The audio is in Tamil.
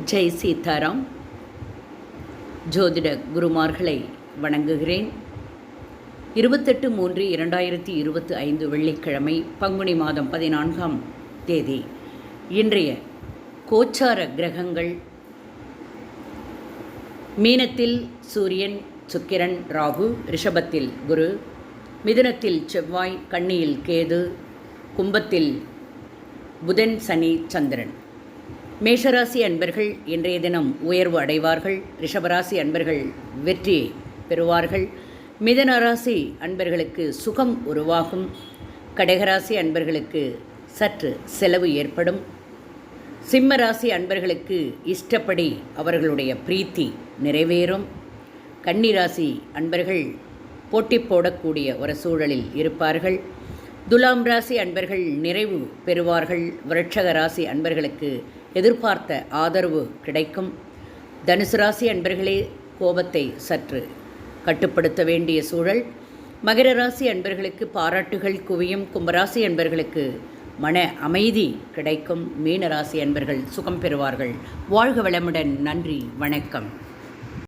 ஜெய் சீதாராம். ஜோதிட குருமார்களை வணங்குகிறேன். 28/3/2025 வெள்ளிக்கிழமை, பங்குனி மாதம் 14ஆம் தேதி. இன்றைய கோச்சார கிரகங்கள்: மீனத்தில் சூரியன், சுக்கிரன், ராகு; ரிஷபத்தில் குரு; மிதுனத்தில் செவ்வாய்; கன்னியில் கேது; கும்பத்தில் புதன், சனி, சந்திரன். மேஷராசி அன்பர்கள் இன்றைய தினம் உயர்வு அடைவார்கள். ரிஷபராசி அன்பர்கள் வெற்றியை பெறுவார்கள். மிதுன ராசி அன்பர்களுக்கு சுகம் உருவாகும். கடகராசி அன்பர்களுக்கு சற்று செலவு ஏற்படும். சிம்ம ராசி அன்பர்களுக்கு இஷ்டப்படி அவர்களுடைய பிரீத்தி நிறைவேறும். கன்னிராசி அன்பர்கள் போட்டி போடக்கூடிய ஒரு சூழலில் இருப்பார்கள். துலாம் ராசி அன்பர்கள் நிறைவு பெறுவார்கள். விருட்சக ராசி அன்பர்களுக்கு எதிர்பார்த்த ஆதரவு கிடைக்கும். தனுசு ராசி அன்பர்களே கோபத்தை சற்று கட்டுப்படுத்த வேண்டிய சூழல். மகர ராசி அன்பர்களுக்கு பாராட்டுகள் குவியும். கும்பராசி அன்பர்களுக்கு மன அமைதி கிடைக்கும். மீன ராசி அன்பர்கள் சுகம் பெறுவார்கள். வாழ்க வளமுடன். நன்றி, வணக்கம்.